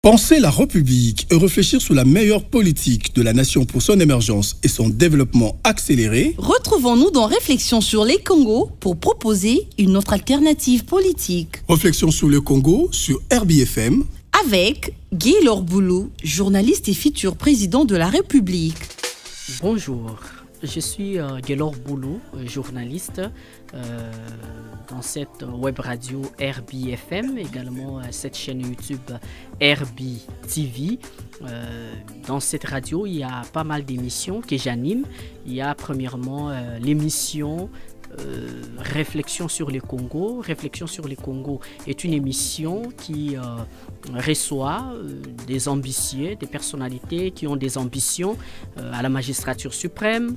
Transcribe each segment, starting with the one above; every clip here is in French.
Penser la République et réfléchir sur la meilleure politique de la nation pour son émergence et son développement accéléré. Retrouvons-nous dans Réflexion sur les Congos pour proposer une autre alternative politique. Réflexion sur le Congo sur RBFM. Avec Guy Lorboulou, journaliste et futur président de la République. Bonjour, je suis Guélor Boulou, journaliste dans cette web radio RBFM, également cette chaîne YouTube RB TV. Dans cette radio, il y a pas mal d'émissions que j'anime. Il y a premièrement l'émission Réflexion sur les Congo. Réflexion sur les Congo est une émission qui reçoit des ambitieux, des personnalités qui ont des ambitions à la magistrature suprême,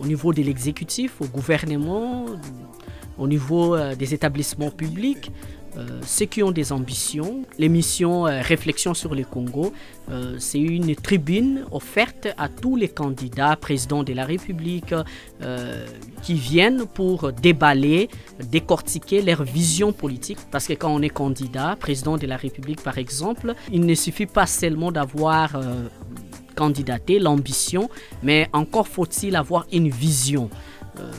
au niveau de l'exécutif, au gouvernement, au niveau des établissements publics. Ceux qui ont des ambitions. L'émission Réflexion sur le Congo, c'est une tribune offerte à tous les candidats présidents de la République qui viennent pour déballer, décortiquer leur vision politique. Parce que quand on est candidat, président de la République par exemple, il ne suffit pas seulement d'avoir candidaté, l'ambition, mais encore faut-il avoir une vision.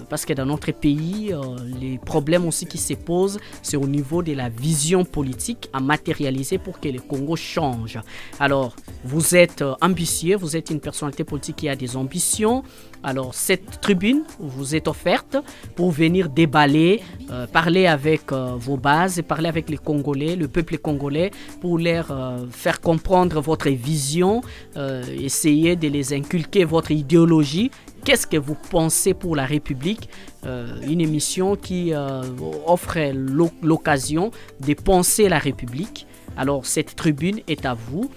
Parce que dans notre pays, les problèmes aussi qui se posent, c'est au niveau de la vision politique à matérialiser pour que le Congo change. Alors, vous êtes ambitieux, vous êtes une personnalité politique qui a des ambitions. Alors, cette tribune vous est offerte pour venir déballer, parler avec vos bases, parler avec les Congolais, le peuple congolais, pour leur faire comprendre votre vision, essayer de les inculquer votre idéologie. Qu'est-ce que vous pensez pour la République? Une émission qui offre l'occasion de penser la République. Alors, cette tribune est à vous.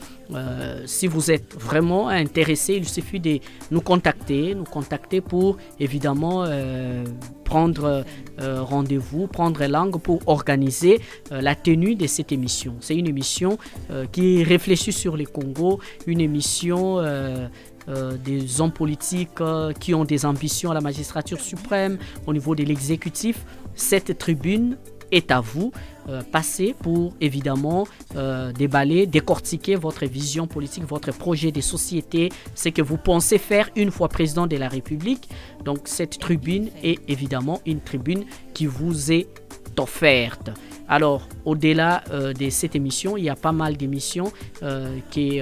Si vous êtes vraiment intéressé, il suffit de nous contacter pour évidemment prendre rendez-vous, prendre langue pour organiser la tenue de cette émission. C'est une émission qui réfléchit sur les Congos, une émission des hommes politiques qui ont des ambitions à la magistrature suprême, au niveau de l'exécutif. Cette tribune est à vous. Passez pour évidemment déballer, décortiquer votre vision politique, votre projet de société, ce que vous pensez faire une fois président de la République. Donc cette tribune est évidemment une tribune qui vous est offerte. Alors au-delà de cette émission, il y a pas mal d'émissions qui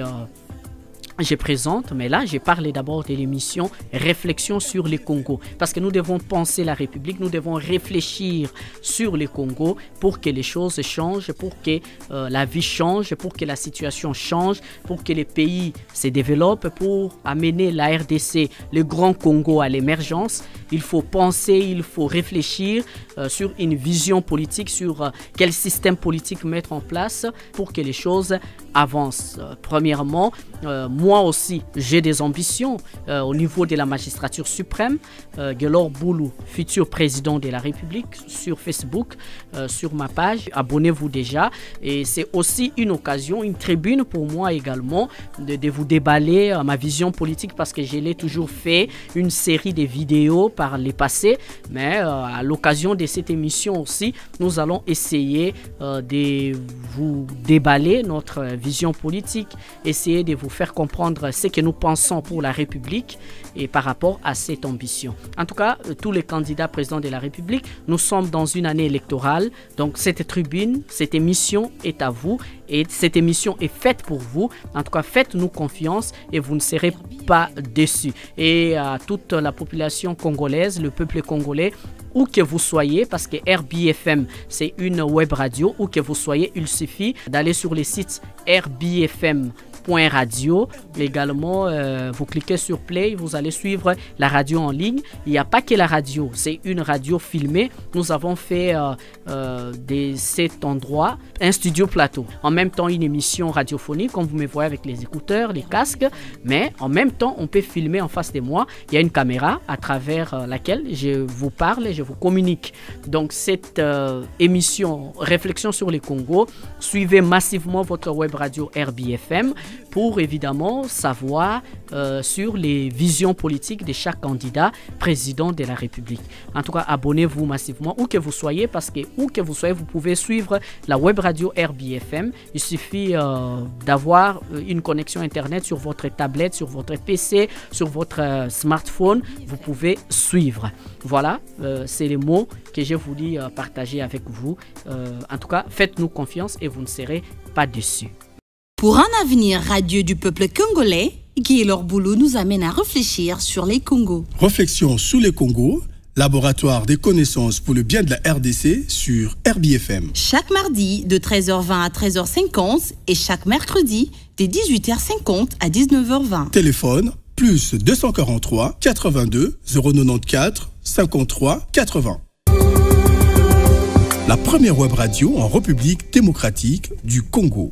je présente, mais là, j'ai parlé d'abord de l'émission Réflexion sur les Congo. Parce que nous devons penser la République, nous devons réfléchir sur les Congo pour que les choses changent, pour que la vie change, pour que la situation change, pour que les pays se développent, pour amener la RDC, le Grand Congo, à l'émergence. Il faut penser, il faut réfléchir sur une vision politique, sur quel système politique mettre en place pour que les choses avancent. Premièrement, moi aussi, j'ai des ambitions au niveau de la magistrature suprême. Guélor Boulou, futur président de la République, sur Facebook, sur ma page. Abonnez-vous déjà. Et c'est aussi une occasion, une tribune pour moi également, de vous déballer ma vision politique parce que je l'ai toujours fait, une série de vidéos par les passés. Mais à l'occasion de cette émission aussi, nous allons essayer de vous déballer notre vision politique, essayer de vous faire comprendre ce que nous pensons pour la République et par rapport à cette ambition. En tout cas, tous les candidats présidents de la République, nous sommes dans une année électorale. Donc cette tribune, cette émission est à vous et cette émission est faite pour vous. En tout cas, faites-nous confiance et vous ne serez pas déçus. Et à toute la population congolaise, le peuple congolais, où que vous soyez, parce que RBFM, c'est une web radio, où que vous soyez, il suffit d'aller sur les sites rbfm.radio. Également, vous cliquez sur Play, vous allez suivre la radio en ligne. Il n'y a pas que la radio, c'est une radio filmée. Nous avons fait de cet endroit un studio plateau. En même temps, une émission radiophonique, comme vous me voyez avec les écouteurs, les casques. Mais en même temps, on peut filmer en face de moi. Il y a une caméra à travers laquelle je vous parle et je vous communique. Donc, cette émission Réflexion sur les Congo, suivez massivement votre web radio RBFM. pour évidemment savoir sur les visions politiques de chaque candidat président de la République. En tout cas, abonnez-vous massivement où que vous soyez, parce que où que vous soyez, vous pouvez suivre la web radio RBFM. Il suffit d'avoir une connexion Internet sur votre tablette, sur votre PC, sur votre smartphone. Vous pouvez suivre. Voilà, c'est les mots que je voulais partager avec vous. En tout cas, faites-nous confiance et vous ne serez pas déçus. Pour un avenir radieux du peuple congolais, Gaylor Boulou nous amène à réfléchir sur les Congos. Réflexion sur les Congos, laboratoire des connaissances pour le bien de la RDC sur RBFM. Chaque mardi de 13h20 à 13h50 et chaque mercredi de 18h50 à 19h20. Téléphone plus 243 82 094 53 80. La première web radio en République démocratique du Congo.